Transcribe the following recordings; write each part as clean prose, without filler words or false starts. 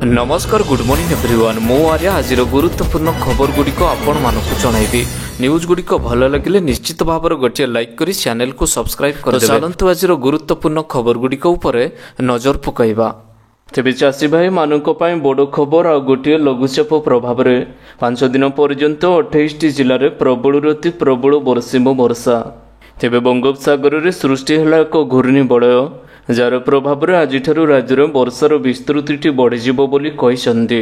नमस्कार good morning everyone मो आर्या आज गुरुत्वपूर्ण खबर गुड़िक आपण मानक जनइबी न्यूज गुड़िक भल लगे निश्चित भाव गोटे लाइक करी चैनल को सब्सक्राइब कर चलतु आज गुरुत्वपूर्ण खबर गुड़िक नजर पकईबा तेज चाषी भाई मानक बड़ खबर आ गोटे लघुचाप प्रभाव में 5 दिन पर्यंत 28 जिले में प्रबल अति प्रबल बरसिम वर्षा तेज बंगोपसागर में सृष्टि है एक घूर्णिबलय जार प्रभाव में आज राज्य में वर्षार विस्तृति बढ़ीजिब बोली कहिसेंति।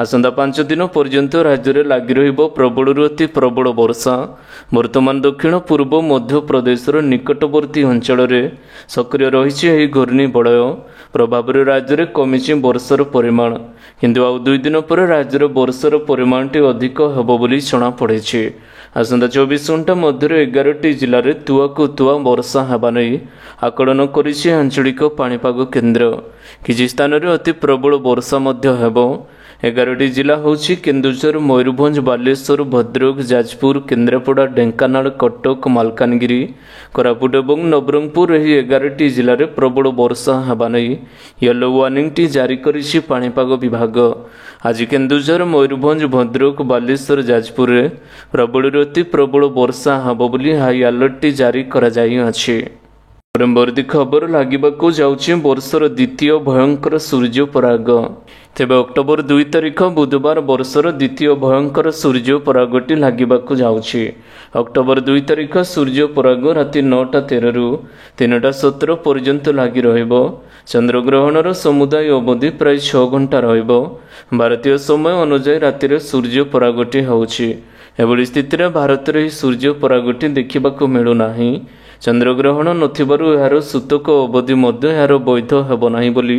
आसंता 5 दिन पर्यंत राज्य में लगी रहिब प्रबल अति प्रबल वर्षा। वर्तमान दक्षिण पूर्व मध्य प्रदेशर निकटवर्ती अंचल में सक्रिय रही घूर्णिबलय प्रभाव में राज्य में कमिछि वर्षार परिमाण किंतु आउ 2 दिन पर राज्यर वर्षार परिमाण अधिक हेब बोली जଣା पड़े। आसंता 24 घंटा मध्य 11टी जिले में तुआकु तुआ वर्षा हेबा नहीं आकलन करिछि आंचलिक पाणीपाग केन्द्र। किछि स्थान में अति प्रबल वर्षा मध्य हेब। 11टी जिला होछि केन्दुझर मयूरभंज बालेश्वर भद्रक जाजपुर केन्द्रापड़ा ढेंकानाल कटक मालकानगिरी कोरापुट और नवरंगपुर एही 11टी जिले में प्रबल वर्षा हेबा नहीं येलो वार्निंग टी जारी करिछि पाणीपाग विभाग। आज केन्दुझर मयूरभंज भद्रक बालेश्वर जाजपुर में प्रबल अति प्रबल वर्षा हेब बोली हाई अलर्ट टी जारी करा जाई अछि। परवर्ती खबर लगवाक जाउछि वर्षर द्वितीय भयंकर सूर्य पराग। तेबे अक्टोबर 2 तारिख बुधवार वर्षर द्वितीय भयंकर सूर्य परागटी लगवाक जाउछि। अक्टोबर 2 तारिख सूर्य पराग राति 9:13 रु 3:17 पर्यंत लगी रहिबो। चंद्रग्रहणर समुदाय अवधि प्राय 6 घंटा रहिबो। भारतीय समय अनुसार राति सूर्य परागटी होउछि। एभली स्थिति में भारत में सूर्य परागटी देखा मिलू नाही। चंद्रग्रहण नथिबारु यार सूतक अवधि मध्य यार वैध हेब नाही बोली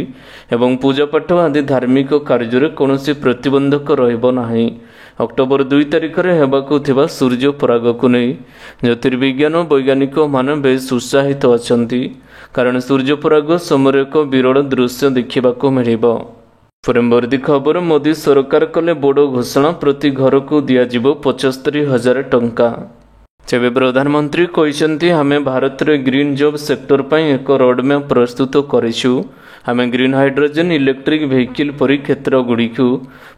एवं पूजापाठ आदि धार्मिक कार्य कौनसी प्रतिबंधक रहिबो नाही। अक्टोबर 2 तारिख में हेबाकु थिबा सूर्य पराग को नहीं ज्योतिर्विज्ञान वैज्ञानिक मान बेस उत्साहित अछंती कारण सूर्य पराग समय एक विरल दृश्य देखा मिलिबो। परवर्ती खबर मोदी सरकार कले बड़ घोषणा प्रति घर को दियाजिबो 75,000 टंका। तेबे प्रधानमंत्री कहिसेंति आमे भारत रे ग्रीन जॉब सेक्टर पई एक रोडमैप प्रस्तुत करिछु। आमे ग्रीन हाइड्रोजन इलेक्ट्रिक व्हीकल परि क्षेत्र गुड़िकु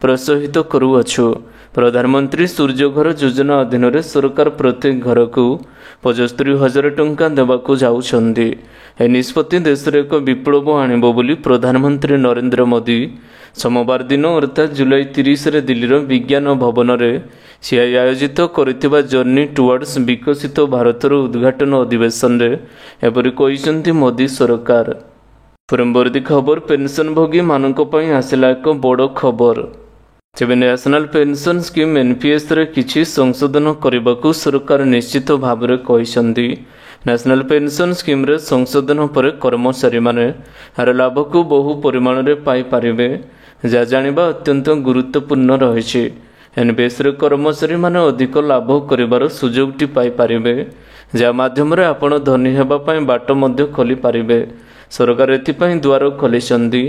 प्रोत्साहित करुअछु। प्रधानमंत्री सूर्यघर योजना अधीन रे सरकार प्रत्येक घर को 75,000 टंका देवाकू जाउछंदी। ए निष्पत्ति देश रे एक विप्लव आनिबो बोली प्रधानमंत्री नरेंद्र मोदी सोमवार दिन अर्थात जुलाई 30 रे दिल्लीर विज्ञान भवन रे सीआई आयोजित करिथिबा जर्नी टुवर्ड्स विकसित भारतर उद्घाटन अधिवेशन रे एपरि कहिसेंति मोदी सरकार। परवर्ती खबर पेंशनभोगी मानक पई आसिला एक बड़ खबर। तेबे नेशनल पेंशन स्कीम एनपीएस रे किछि संशोधन करबाकू सरकार निश्चित भाव में कहिसेंति। नेशनल पेंशन स्कीम रे संशोधन पर कर्मचारी माने यार लाभ को बहु परिमाण रे पाई पारिबे जा जानिबा अत्यंत गुरुत्वपूर्ण रहिछि। एनपीएस रे कर्मचारी माने अधिक लाभ करिवार सुजोगटी पाई पारिबे जा माध्यम रे आपण धनी हेबा पई बाट मध्य खोली पारिबे। सरकार एथिपई द्वार खोलिसंदी।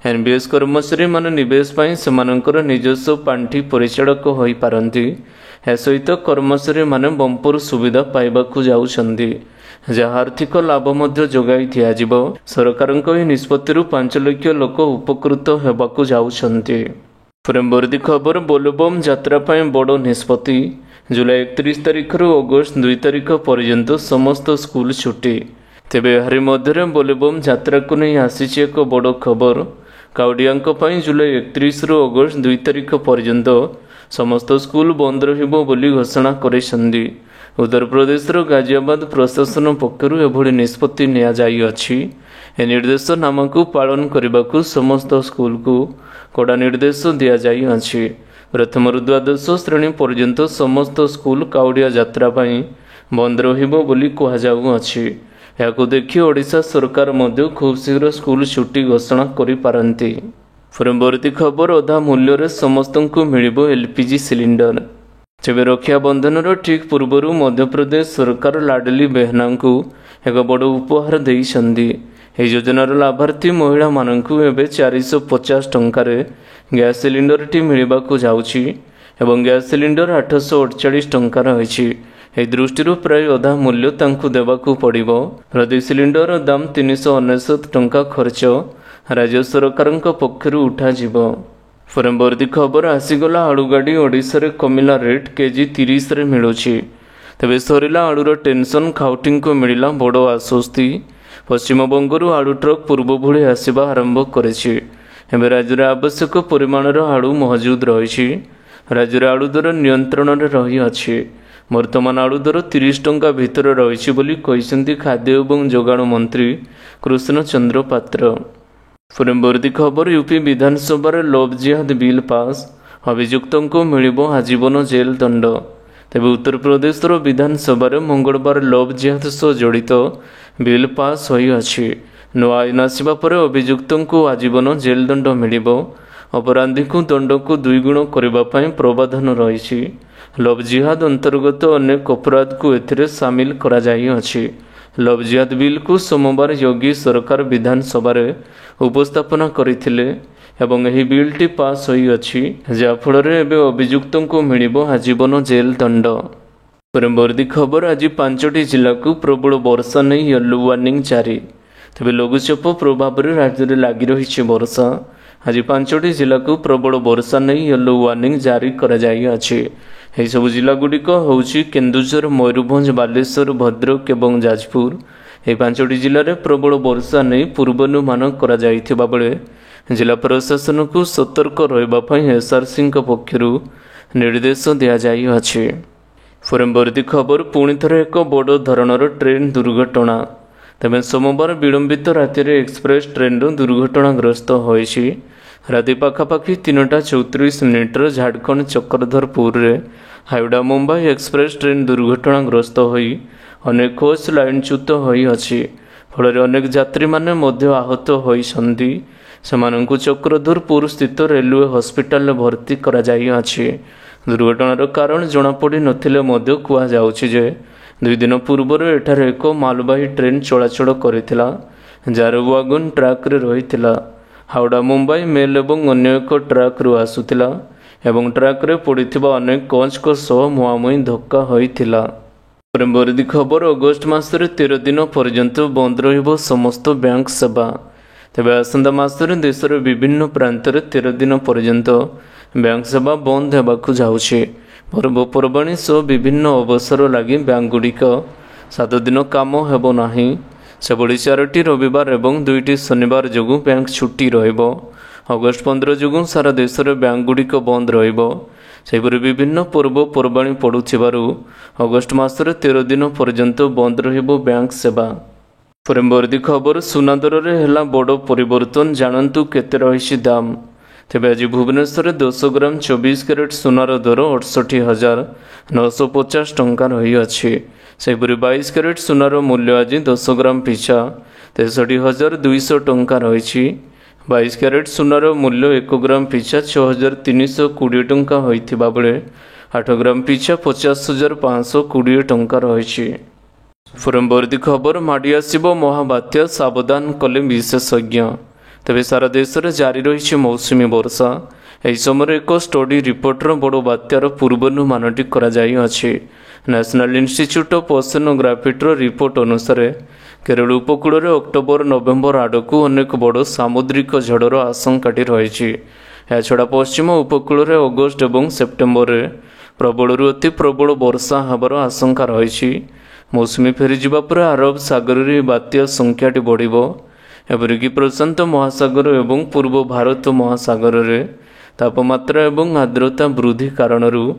एनपीएस कर्मचारी माने निवेश पई सेमानकर निजस्व पांठी परिचालक होई पारंती। ए सहित कर्मचारी माने बंपर सुविधा पाइबाकू जाउछंदी जहाँ आर्थिक लाभ मध्य जोगाई दियाजिबो। सरकारक एही निष्पत्तिरु 5 लाख लोक उपकृत हेबाकू जाउछंती। परवर्ती खबर बोलबम यात्रा पई बड़ निष्पत्ति। जुलाई 31 तारिख रु अगस्त 2 तारिख पर्यंत समस्त स्कूल छुट्टी। तेबे एहारी मध्य बोलबम यात्रा को नहीं आसीछि एक बड़ खबर। काउडियांक पई जुलाई 31 रु अगस्त 2 तारिख पर्यंत समस्त स्कूल बंद रहिबो बोली घोषणा करिसेंति। उत्तर प्रदेश गाजियाबाद प्रशासन पक्षरु एभली निष्पत्ति निया जाई अछि। ए निर्देश नामक पालन करने समस्त स्कूल को कड़ा निर्देश दिया जाई अछि। प्रथम रु द्वादश श्रेणी पर्यंत समस्त स्कूल काउडिया यात्रा पई बंद रहिबो बोली कहा जाउ अछि। याकु देखि ओडिशा सरकार मध्य खूब शीघ्र स्कूल छुट्टी घोषणा करि पारंती। परवर्ती खबर अधा मूल्य रे समस्त को मिलिबो एलपीजी सिलिंडर। तेबे रक्षाबंधन ठीक पूर्व मध्यप्रदेश सरकार लाडली बेहना को एक बड़ उपहार देइछंदी। ଏହି ଯୋଜନାର ଲାଭାର୍ଥୀ ମହିଳାମାନଙ୍କୁ ଏବେ 450 ଟଙ୍କାରେ ଗ୍ୟାସ୍ ସିଲିଣ୍ଡରଟି ମିଳିବାକୁ ଯାଉଛି ଏବଂ ଗ୍ୟାସ୍ ସିଲିଣ୍ଡର 848 ଟଙ୍କା ରହିଛି। ଏହି ଦୃଷ୍ଟିରୁ ପ୍ରାୟ ଅଧା ମୂଲ୍ୟ ତାଙ୍କୁ ଦେବାକୁ ପଡ଼ିବ। ପ୍ରତି ସିଲିଣ୍ଡର ଦାମ 399 ଟଙ୍କା ଖର୍ଚ୍ଚ राज्य सरकार पक्षर उठाଯିବ। परवर्ती खबर आसीगला आलू गाड़ी ओडिशा रे कमिला रेट केजी 30 रे मिलुछि। तेबे सरिला आलूर टेंशन खाउटी को मिला बड़ आश्वस्ति। पश्चिमबंगरू आलू ट्रक पूर्व भली आसवा आरंभ करेछि। एबे राज्य आवश्यक परिमाणर आलू महजूद रही। राज्य आलू दर नियंत्रण में रही अछि। वर्तमान आलू दर 30 टंका भितर रही बोली कहिसेंती खाद्य एवं जोगाण मंत्री कृष्ण चंद्र पात्र। परवर्ती खबर यूपी विधानसभा लव जिहाद बिल पास। अभियुक्तों को मिलिबो आजीवन जेल दंड। तेबे उत्तर प्रदेश विधानसभा मंगलवार लव जिहाद सह जड़ित बिल पास होई अछि। नवा आईन आसिबा परे अभियुक्तों को आजीवन जेल दंड मिलिबो। अपराधी को दंड को 2 गुण करबा पई प्रावधान रही। लव जिहाद अंतर्गत अनेक अपराध को एथिरे शामिल करा जाई अछि। लव जिहाद बिल को सोमवार योगी सरकार विधानसभा उपस्थापना करथिले एवं एही बिलटी पास होई अछि, जा फଳରେ एबे अभियुक्तों को मिलिबो आजीवन जेल दंड। परवर्ती खबर आज 5टी जिला को प्रबल वर्षा नहीं येलो वार्निंग जारी। तेबे लघुचाप प्रभाव में राज्य में लगी रही वर्षा। आज 5टी जिला को प्रबल वर्षा नहीं येलो वार्निंग जारी करा जाई अछि। एही सब जिला गुड़िक होउछि केन्दुझर, मयूरभंज, बालेश्वर, भद्रक एवं जाजपुर। यह 5टी जिले में प्रबल वर्षा नहीं पूर्वानुमान करा जाइथिबा बेले जिला प्रशासन को सतर्क रहिबा पई एसआरसी पक्षर निर्देश दिया जाई अछि। परवर्ती खबर पुणी थरे एक बड़ धरणर ट्रेन दुर्घटना। तेबे सोमवार विलंबित राति एक्सप्रेस ट्रेन दुर्घटनाग्रस्त होइछि। राति पाखापाखि 3:34 झारखंड चक्रधरपुर रे हावड़ा मुंबई एक्सप्रेस ट्रेन दुर्घटनाग्रस्त होई अनेक कोच लाइनच्युत होई अछि। फल अनेक यात्री माने मध्य आहत होइछन्ति। सेमानंकु चक्रधरपुर स्थित रेलवे हॉस्पिटल भर्ती करा जाई अछि। दुर्घटनार कारण जଣା पड़ी नथिले मध्य कुआ जाउछि जे 2 दिन पूर्व एठारे एक मालबाही ट्रेन चलाचल करिथिला, जार वागन ट्रैक रे रहिथिला। हावड़ा मुंबई मेल एवं अन्य एक ट्रैक रु आसुथिला एवं ट्रैक रे पड़िथिबा अनेक कोच को सह मुहांमुही धक्का होइथिला। परवर्ती खबर अगस्त मासरे 13 दिन पर्यंत बंद रहिबो समस्त बैंक सेवा। तेबे आसंदा मासरे देशर विभिन्न प्रांत 13 दिन पर्यंत बैंक सेवा बंद हेबाकु जाउछि। पर्वपर्वाणी सह विभिन्न अवसर लगी बैंक गुड़िक 7 दिन काम हेबो नाही। सेभଳି 4टी रविवार एवं 2टी शनिवार जोगु बैंक छुट्टी रहिबो। अगस्त 15 जोगु सारा देश में बैंक गुड़िक बंद रहिबो। सेहिपरि विभिन्न पर्वपर्वाणी पड़ुथिबारु अगस्त मासरे 13 दिन पर्यंत बंद रहिबो बैंक सेवा। परवर्ती खबर सुना दर रे हेला बड़ परिवर्तन, जानतु केते रहिछि दाम। तेबे आज भुवनेश्वर 10 ग्राम 24 कैरेट सुनार दर 68,950 टंका रही अछि। सेहिपरि 22 कैरेट सुनार मूल्य आज 10 ग्राम पिछा 63,200 टंका रही। 22 कैरेट सुनार मूल्य 1 ग्राम पिछा 6,320 टंका होइथिबा बेले 8 ग्राम पिछा 50,520 टंका रही। परवर्ती खबर माड़ी आसिबो महाबात्या, सावधान कले विशेषज्ञ। तेबे सारा देश में जारी रही मौसुमी वर्षा। यही समय एक स्टडी रिपोर्टर बड़ बात्यार पूर्वानुमानटी करा जाई अछि। नेशनल इंस्टीट्यूट ऑफ ओशनोग्राफीर रिपोर्ट अनुसार केरल उपकूल में अक्टोबर नवेम्बर आड़क अनेक बड़ सामुद्रिक झड़र आशंकाटी रही। याछड़ा पश्चिम उपकूल में अगस्त और सेप्टेम्बर में प्रबल अति प्रबल वर्षा हबार आशंका रही। मौसुमी फेरीजा पर अरब सागर में बात्या संख्याटी बढ़िबो। एपरिकी प्रशांत महासागर एवं पूर्व भारत महासागर रे तापमात्रा एवं आर्द्रता वृद्धि कारणरू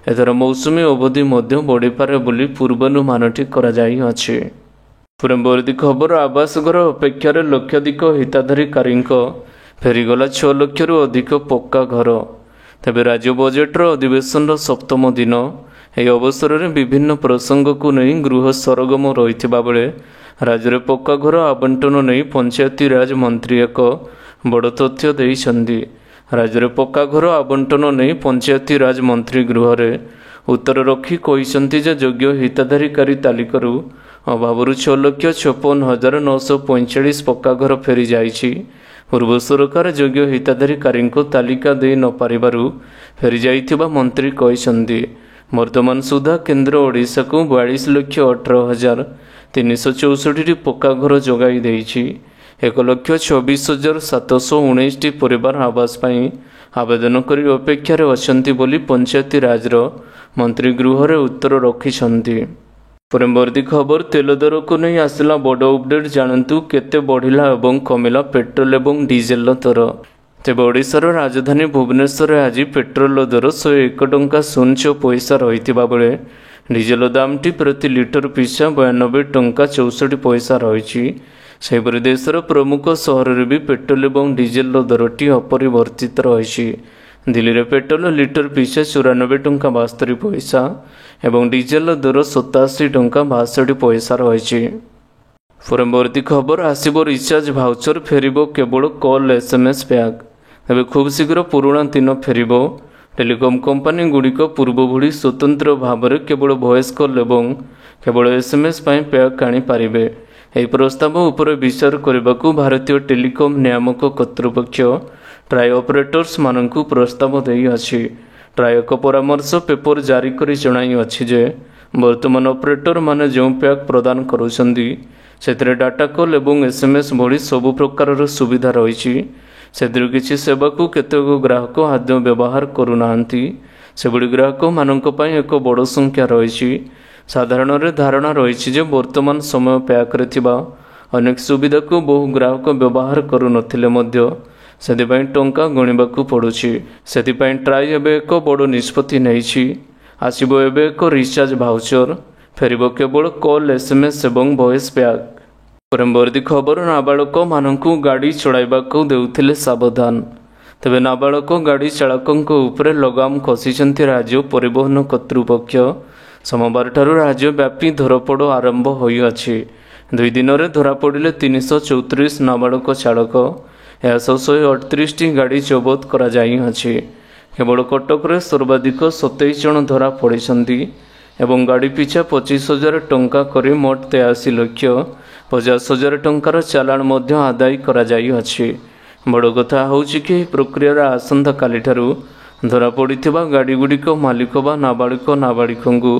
एथर मौसुमी अवधि मध्य बढ़िपारे बोली पूर्वानुमानटी करा जाई अछि। परवर्ती खबर आवास घर अपेक्षार लक्षाधिक हिताधिकारी फेरीगला 6 लक्षरू अधिक पक्का घर। तेबे राज्य बजेटर अधिवेशन सप्तम दिन यह अवसर में विभिन्न प्रसंग को नहीं गृह सरगम रही बेले राज्य में पक्का घर आवंटन नहीं पंचायती राज मंत्री एक बड़ तथ्य देइछन्ति। राज्य में पक्का घर आवंटन नहीं पंचायती राज मंत्री गृह रे उत्तर रखी कहिसन्ति जे योग्य हिताधिकारी तालिकारु अभावरु 6,56,945 पक्का घर फेरी जाइछि। पूर्व सरकार योग्य हिताधिकारी तालिका दे न पारिबारु फेरी जाइथिबा मंत्री कहिसन्ति। वर्तमान सुधा केन्द्र ओडिशा को 42,18,364 पक्का घर जोगाई देइछि। 1,24,719ଟି ପରିବାର ଆବାସ ପାଇଁ ଆବେଦନ କରି ଅପେକ୍ଷାରେ ଅଛନ୍ତି ବୋଲି ପଞ୍ଚାୟତି ରାଜର ମନ୍ତ୍ରୀ ଗୃହରେ ଉତ୍ତର ରଖିଛନ୍ତି। ପରବର୍ତ୍ତୀ ଖବର ତେଲ ଦରକୁ ନେଇ ଆସିଲା ବଡ଼ ଅପଡେଟ୍। ଜାଣନ୍ତୁ କେତେ ବଢ଼ିଲା ଏବଂ କମିଲା ପେଟ୍ରୋଲ ଏବଂ ଡିଜେଲର ଦର। ତେବେ ଓଡ଼ିଶାର ରାଜଧାନୀ ଭୁବନେଶ୍ୱରରେ ଆଜି ପେଟ୍ରୋଲର ଦର 101 ଟଙ୍କା 06 ପଇସା ରହିଥିବା ବେଳେ ଡିଜେଲ ଦାମଟି ପ୍ରତି ଲିଟର ପିଛା 92 ଟଙ୍କା 64 ପଇସା ରହିଛି। ସେହିପରି ଦେଶର ପ୍ରମୁଖ ସହରରେ ବି ପେଟ୍ରୋଲ ଏବଂ ଡିଜେଲର ଦରଟି ଅପରିବର୍ତ୍ତିତ ରହିଛି। ଦିଲ୍ଲୀରେ ପେଟ୍ରୋଲ ଲିଟର ପିଛା 94 ଟଙ୍କା 72 ପଇସା ଏବଂ ଡିଜେଲର ଦର 87 ଟଙ୍କା 62 ପଇସା ରହିଛି। ପରବର୍ତ୍ତୀ ଖବର ଆସିବ ରିଚାର୍ଜ ଭାଉଚର ଫେରିବ କେବଳ କଲ୍ SMS ପ୍ୟାକ୍। ଏବେ ଖୁବ୍ ଶୀଘ୍ର ପୁରୁଣା ଦିନ ଫେରିବ। ଟେଲିକମ୍ କମ୍ପାନୀ ଗୁଡ଼ିକ ପୂର୍ବ ଭଳି ସ୍ୱତନ୍ତ୍ର ଭାବରେ କେବଳ ଭଏସ୍ କଲ୍ ଏବଂ କେବଳ SMS ପାଇଁ ପ୍ୟାକ୍ ଆଣିପାରିବେ। ଏହି ପ୍ରସ୍ତାବ ଉପରେ ବିଚାର କରିବାକୁ ଭାରତୀୟ ଟେଲିକମ୍ ନିୟାମକ କର୍ତ୍ତୃପକ୍ଷ ଟ୍ରାଏ ଅପରେଟର୍ସ ମାନଙ୍କୁ ପ୍ରସ୍ତାବ ଦେଇଅଛି। ଟ୍ରାଏ ଏକ ପରାମର୍ଶ ପେପର ଜାରି କରି ଜଣାଇଅଛି ଯେ ବର୍ତ୍ତମାନ ଅପରେଟର ମାନେ ଯେଉଁ ପ୍ୟାକ୍ ପ୍ରଦାନ କରୁଛନ୍ତି ସେଥିରେ ଡାଟା କଲ୍ ଏବଂ SMS ଭଳି ସବୁ ପ୍ରକାରର ସୁବିଧା ରହିଛି। ସେଥିରୁ କିଛି ସେବାକୁ କେତେକ ଗ୍ରାହକ ଆଦୌ ବ୍ୟବହାର କରୁନାହାନ୍ତି। ସେଭଳି ଗ୍ରାହକମାନଙ୍କ ପାଇଁ ଏକ ବଡ଼ ସଂଖ୍ୟା ରହିଛି। ସାଧାରଣରେ ଧାରଣା ରହିଛି ଯେ ବର୍ତ୍ତମାନ ସମୟ ପ୍ୟାକ୍ରେ ଥିବା ଅନେକ ସୁବିଧାକୁ ବହୁ ଗ୍ରାହକ ବ୍ୟବହାର କରୁନଥିଲେ ମଧ୍ୟ ସେଥିପାଇଁ ଟଙ୍କା ଗଣିବାକୁ ପଡ଼ୁଛି। ସେଥିପାଇଁ ଟ୍ରାଏ ଏବେ ଏକ ବଡ଼ ନିଷ୍ପତ୍ତି ନେଇଛି। ଆସିବ ଏବେ ଏକ ରିଚାର୍ଜ ଭାଉଚର, ଫେରିବ କେବଳ କଲ୍ SMS ଏବଂ ଭଏସ୍ ପ୍ୟାକ୍। ପରବର୍ତ୍ତୀ ଖବର ନାବାଳକମାନଙ୍କୁ ଗାଡ଼ି ଚଳାଇବାକୁ ଦେଉଥିଲେ ସାବଧାନ। ତେବେ ନାବାଳକ ଗାଡ଼ି ଚାଳକଙ୍କ ଉପରେ ଲଗାମ କଷିଛନ୍ତି ରାଜ୍ୟ ପରିବହନ କର୍ତ୍ତୃପକ୍ଷ। ସୋମବାରଠାରୁ ରାଜ୍ୟବ୍ୟାପୀ ଧରପଡ଼ ଆରମ୍ଭ ହୋଇଅଛି। 2 ଦିନରେ ଧରାପଡ଼ିଲେ 334 ନାବାଳକ ଚାଳକ। ଏହା ସହ 138ଟି ଗାଡ଼ି ଜବତ କରାଯାଇଅଛି। କେବଳ କଟକରେ ସର୍ବାଧିକ 27 ଜଣ ଧରା ପଡ଼ିଛନ୍ତି ଏବଂ ଗାଡ଼ି ପିଛା 25,000 ଟଙ୍କା କରି ମୋଟ 83,50,000 ଟଙ୍କାର ଚାଲାଣ ମଧ୍ୟ ଆଦାୟ କରାଯାଇଅଛି। ବଡ଼ କଥା ହେଉଛି କି ଏହି ପ୍ରକ୍ରିୟାର ଆସନ୍ତାକାଲିଠାରୁ ଧରାପଡ଼ିଥିବା ଗାଡ଼ିଗୁଡ଼ିକ ମାଲିକ ବା ନାବାଳିକ ନାବାଳିକଙ୍କୁ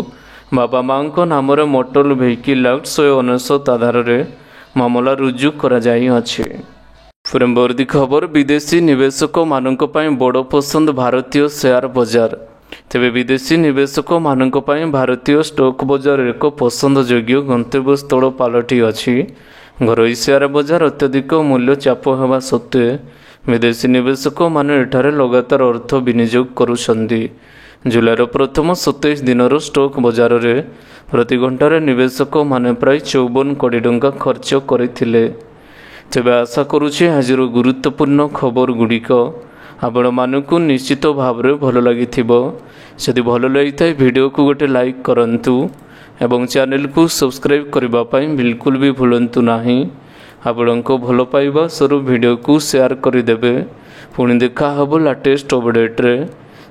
ବାପା ମାଙ୍କ ନାମରେ ମୋଟର ଭେହିକିଲ୍ ଆକ୍ଟ 199 ଆଧାରରେ ମାମଲା ରୁଜୁ କରାଯାଇଅଛି। ପରବର୍ତ୍ତୀ ଖବର ବିଦେଶୀ ନିବେଶକମାନଙ୍କ ପାଇଁ ବଡ଼ ପସନ୍ଦ ଭାରତୀୟ ସେୟାର ବଜାର। ତେବେ ବିଦେଶୀ ନିବେଶକମାନଙ୍କ ପାଇଁ ଭାରତୀୟ ଷ୍ଟକ୍ ବଜାର ଏକ ପସନ୍ଦଯୋଗ୍ୟ ଗନ୍ତବ୍ୟସ୍ଥଳ ପାଲଟିଅଛି। ଘରୋଇ ସେୟାର ବଜାର ଅତ୍ୟଧିକ ମୂଲ୍ୟ ଚାପ ହେବା ସତ୍ତ୍ୱେ ବିଦେଶୀ ନିବେଶକମାନେ ଏଠାରେ ଲଗାତାର ଅର୍ଥ ବିନିଯୋଗ କରୁଛନ୍ତି। ଜୁଲାଇର ପ୍ରଥମ 27 ଦିନର ଷ୍ଟକ୍ ବଜାରରେ ପ୍ରତି ଘଣ୍ଟାରେ ନିବେଶକମାନେ ପ୍ରାୟ 54 କୋଟି ଟଙ୍କା ଖର୍ଚ୍ଚ କରିଥିଲେ। ତେବେ ଆଶା କରୁଛି ଆଜିର ଗୁରୁତ୍ୱପୂର୍ଣ୍ଣ ଖବରଗୁଡ଼ିକ ଆପଣମାନଙ୍କୁ ନିଶ୍ଚିତ ଭାବରେ ଭଲ ଲାଗିଥିବ। ଯଦି ଭଲ ଲାଗିଥାଏ ଭିଡ଼ିଓକୁ ଗୋଟେ ଲାଇକ୍ କରନ୍ତୁ ଏବଂ ଚ୍ୟାନେଲକୁ ସବସ୍କ୍ରାଇବ୍ କରିବା ପାଇଁ ବିଲକୁଲ ବି ଭୁଲନ୍ତୁ ନାହିଁ। ଆପଣଙ୍କ ଭଲ ପାଇବା ସ୍ୱରୂପ ଭିଡ଼ିଓକୁ ସେୟାର କରିଦେବେ। ପୁଣି ଦେଖା ହେବ ଲାଟେଷ୍ଟ ଅପଡେଟ୍ରେ।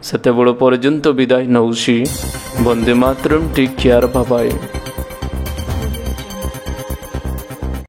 ସେତେବେଳେ ପର୍ଯ୍ୟନ୍ତ ବିଦାୟ ନେଉଛି। Vande Mataram, take care, bye bye.